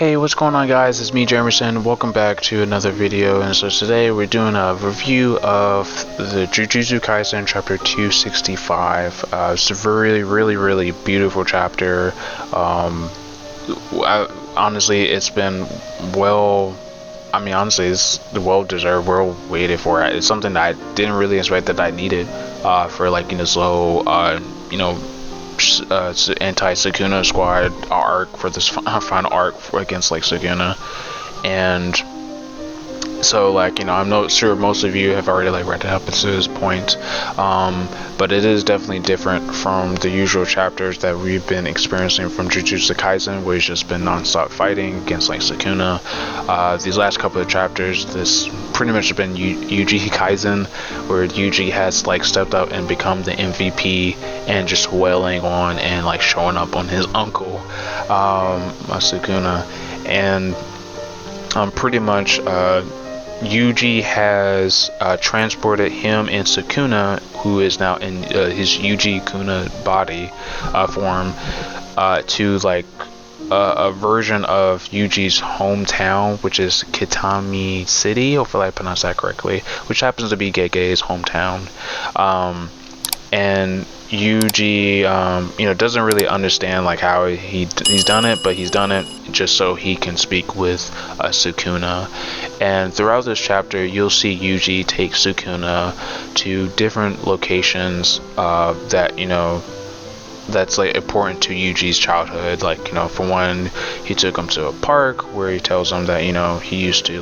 Hey, what's going on, guys? It's me, Jamerson. Welcome back to another video. And so today we're doing a review of the Jujutsu Kaisen chapter 265. It's a really beautiful chapter. Honestly, it's been honestly, it's well deserved, well waited for. It's something that I didn't really expect that I needed for slow anti-Sukuna squad arc for this final arc against Sukuna. And so I'm not sure most of you have already read it up to this point, but it is definitely different from the usual chapters that we've been experiencing from Jujutsu Kaisen, where it's just been non-stop fighting against Sukuna. These last couple of chapters, this pretty much has been Yuji'S Kaisen, where Yuji has stepped up and become the MVP and just wailing on and showing up on his uncle, Sukuna. And pretty much Yuji has transported him and Sukuna, who is now in his Yuji Kuna body form, to a version of Yuji's hometown, which is Kitami City. Hopefully I pronounced that correctly, which happens to be Gege's hometown. And Yuji, doesn't really understand how he's done it, but he's done it just so he can speak with Sukuna. And throughout this chapter, you'll see Yuji take Sukuna to different locations that's important to Yuji's childhood. For one, he took him to a park where he tells him that he used to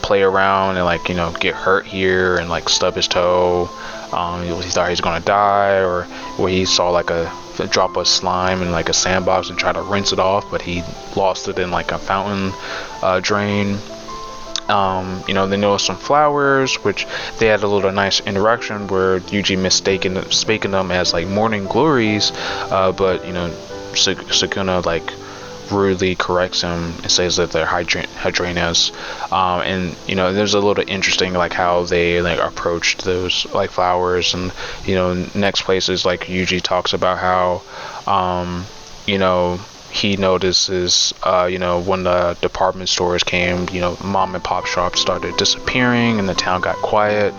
play around and get hurt here and stub his toe. He thought he was gonna die, or where he saw a drop of slime in a sandbox and tried to rinse it off, but he lost it in a fountain drain. They noticed some flowers, which they had a little nice interaction where Yuji mistaken them as morning glories, but Sukuna rudely corrects him and says that they're hydrangeas. And there's a little interesting how they approached those flowers. And next places Yuji talks about how he notices when the department stores came, mom and pop shops started disappearing and the town got quiet.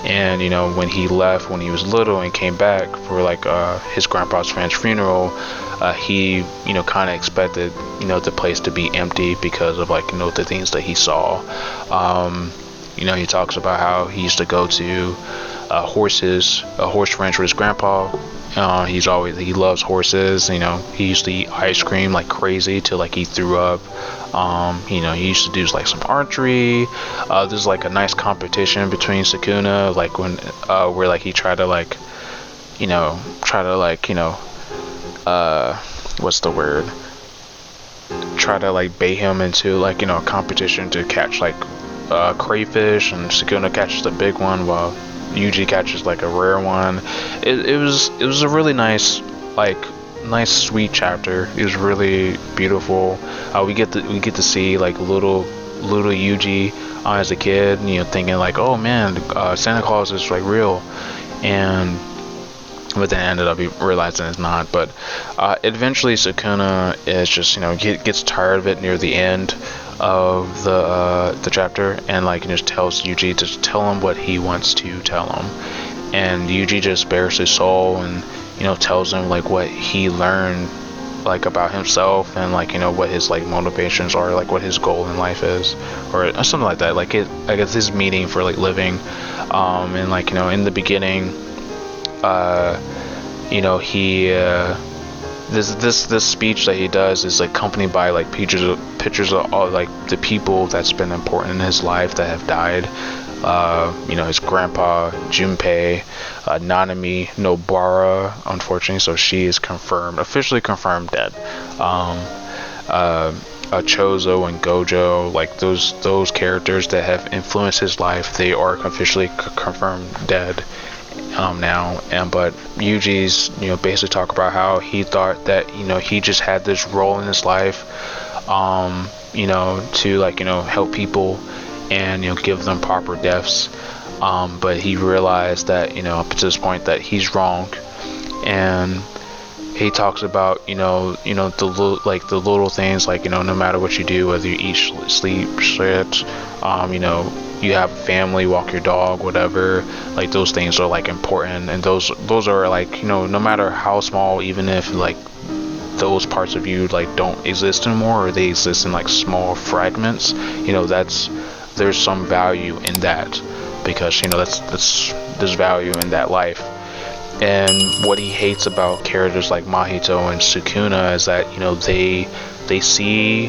And when he left when he was little and came back for his grandpa's friend's funeral, he kind of expected the place to be empty because of the things that he saw. He talks about how he used to go to a horse ranch with his grandpa. He loves horses. He used to eat ice cream like crazy till he threw up. He used to do some archery. There's a nice competition between Sukuna, where he tried to what's the word? Try to bait him into a competition to catch crayfish, and Sukuna catches the big one while Yuji catches a rare one. It was a really nice sweet chapter. It was really beautiful. We get to see little Yuji as a kid, thinking oh man, Santa Claus is real, but then ended up realizing it's not. But eventually Sukuna is just gets tired of it near the end of the chapter, and just tells Yuji to tell him what he wants to tell him. And Yuji just bears his soul and tells him what he learned about himself, and what his motivations are, what his goal in life is, or something like that. I guess his meaning for living. And in the beginning, he this speech that he does is accompanied by pictures of all the people that's been important in his life that have died. His grandpa Junpei, Nanami Nobara, unfortunately, so she is officially confirmed dead. Chozo and Gojo, those characters that have influenced his life, they are officially confirmed dead now. But Yuji's basically talk about how he thought that he just had this role in his life to help people and give them proper deaths, but he realized that up to this point that he's wrong. And he talks about the little things, like no matter what you do, whether you eat, sleep, shit, you have a family, walk your dog, whatever, like those things are like important, and those are like no matter how small, even if like those parts of you like don't exist anymore, or they exist in like small fragments, there's some value in that, because that's there's value in that life. And what he hates about characters like Mahito and Sukuna is that they see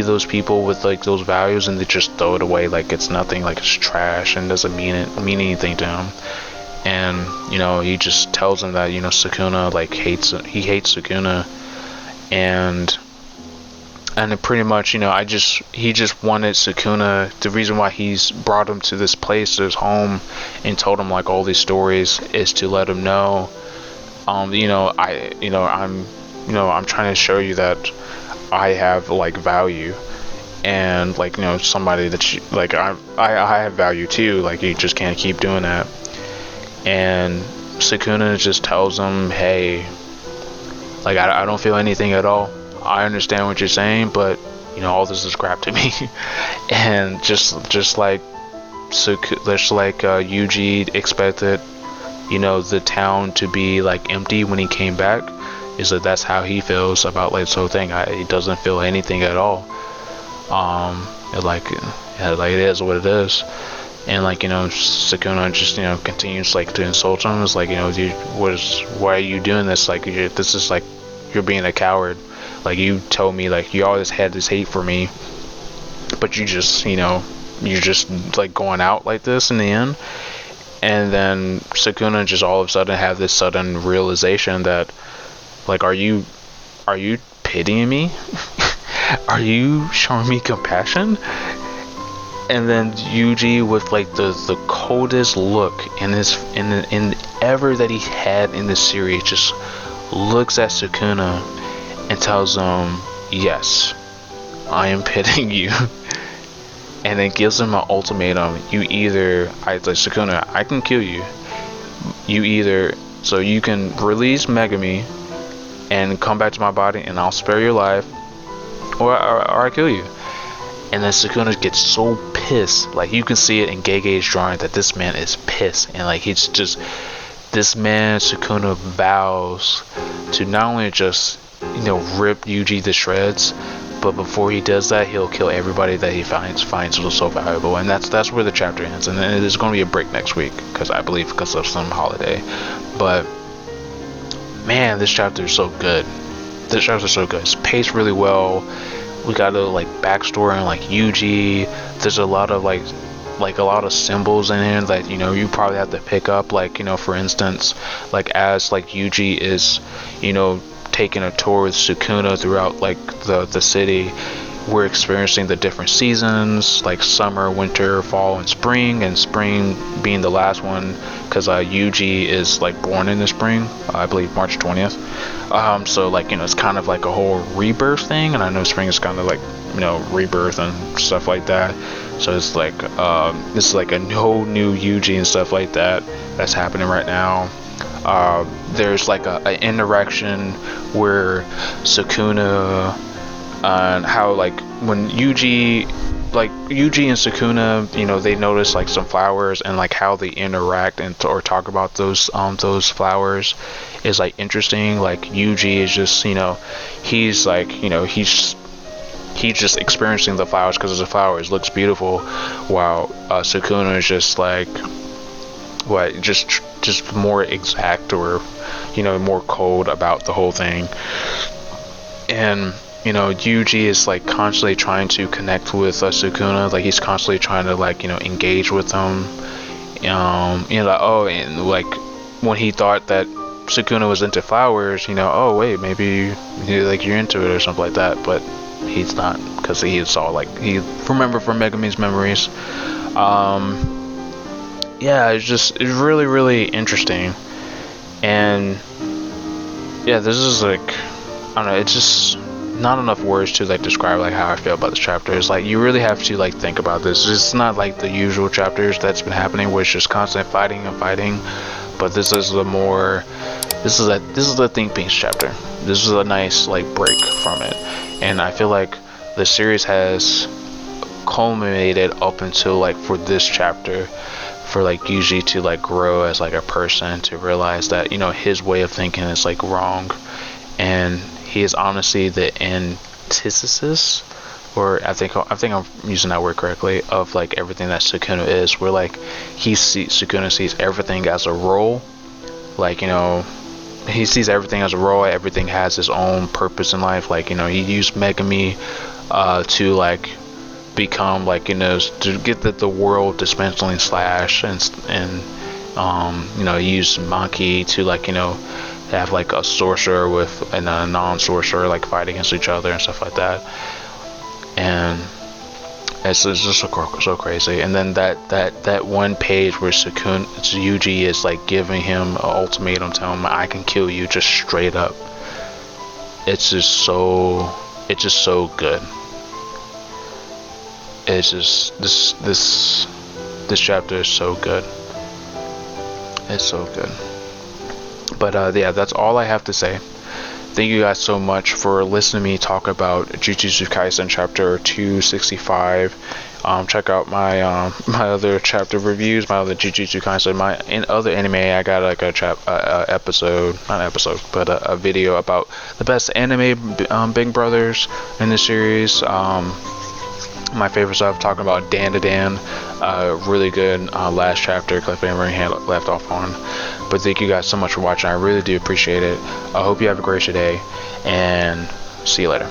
those people with like those values, and they just throw it away like it's nothing, like it's trash and doesn't mean anything to him. And he just tells him that Sukuna like hates Sukuna, and it pretty much he just wanted Sukuna. The reason why he's brought him to this place, to his home, and told him like all these stories, is to let him know, I'm trying to show you that I have like value, and like somebody that you like, I have value too, like you just can't keep doing that. And Sukuna just tells him, hey, like I don't feel anything at all. I understand what you're saying, but all this is crap to me. And just like Yuji expected the town to be like empty when he came back, is that that's how he feels about like this whole thing. He doesn't feel anything at all. Like it is what it is. And like Sukuna just continues like to insult him. It's like dude, why are you doing this? Like this is like, you're being a coward. Like you told me like you always had this hate for me, but you're just like going out like this in the end. And then Sukuna just all of a sudden have this sudden realization that like, are you pitying me? Are you showing me compassion? And then Yuji, with like the coldest look in ever that he had in this series, just looks at Sukuna and tells him, yes, I am pitying you. And then gives him an ultimatum. Sukuna, I can kill you. So you can release Megami and come back to my body, and I'll spare your life, or I kill you. And then Sukuna gets so pissed, like you can see it in Gege's drawing, that this man is pissed, and like he's just, this man Sukuna vows to not only just rip Yuji to shreds, but before he does that, he'll kill everybody that he finds so valuable. And that's where the chapter ends. And then there's going to be a break next week, because of some holiday. But man, this chapter is so good. It's paced really well. We got a like backstory on like Yuji. There's a lot of like a lot of symbols in here that you probably have to pick up, like for instance, like as like Yuji is taking a tour with Sukuna throughout like the city, we're experiencing the different seasons, like summer, winter, fall, and spring being the last one, because Yuji is like born in the spring, I believe March 20th. So like it's kind of like a whole rebirth thing, and I know spring is kind of like rebirth and stuff like that. So it's like this is like a whole new Yuji and stuff like that that's happening right now. There's like an interaction where Sukuna and how like when Yuji and Sukuna, they notice like some flowers, and like how they interact or talk about those flowers is like interesting. Like Yuji is just he's like he's just experiencing the flowers because of the flowers, looks beautiful, while Sukuna is just like just more exact, or more cold about the whole thing. And Yuji is like constantly trying to connect with Sukuna, like he's constantly trying to like engage with him. And like when he thought that Sukuna was into flowers, oh wait, maybe like you're into it or something like that, but he's not, because he saw like he remembered from Megami's memories. Yeah, it's really, really interesting. And yeah, this is like, I don't know, it's just not enough words to like describe like how I feel about this chapter. It's like you really have to like think about this. It's not like the usual chapters that's been happening where it's just constant fighting and fighting, but this is the more this is the Think Piece chapter. This is a nice like break from it, and I feel like the series has culminated up until like for this chapter, for like Yuji to like grow as like a person, to realize that, you know, his way of thinking is like wrong, and he is honestly the antithesis, or I think I'm using that word correctly, of like everything that Sukuna is, where like Sukuna sees everything as a role, like, you know, he sees everything as a role, everything has its own purpose in life, like, you know, he used Megami to like become like, you know, to get the world dimensionally slash, and you know, he used Monkey to like, you know, have like a sorcerer with and a non-sorcerer like fight against each other and stuff like that, and it's just so crazy. And then that one page where Yuji is like giving him an ultimatum, telling him, I can kill you, just straight up. It's just so good. It's just this chapter is so good. It's so good. But yeah, that's all I have to say. Thank you guys so much for listening to me talk about Jujutsu Kaisen chapter 265. Check out my my other chapter reviews, my other Jujutsu Kaisen, my other anime. I got like a video about the best anime Big Brothers in the series. My favorite stuff, talking about Dan to Dan, really good last chapter, cliffhanger he left off on. But thank you guys so much for watching. I really do appreciate it. I hope you have a great day, and see you later.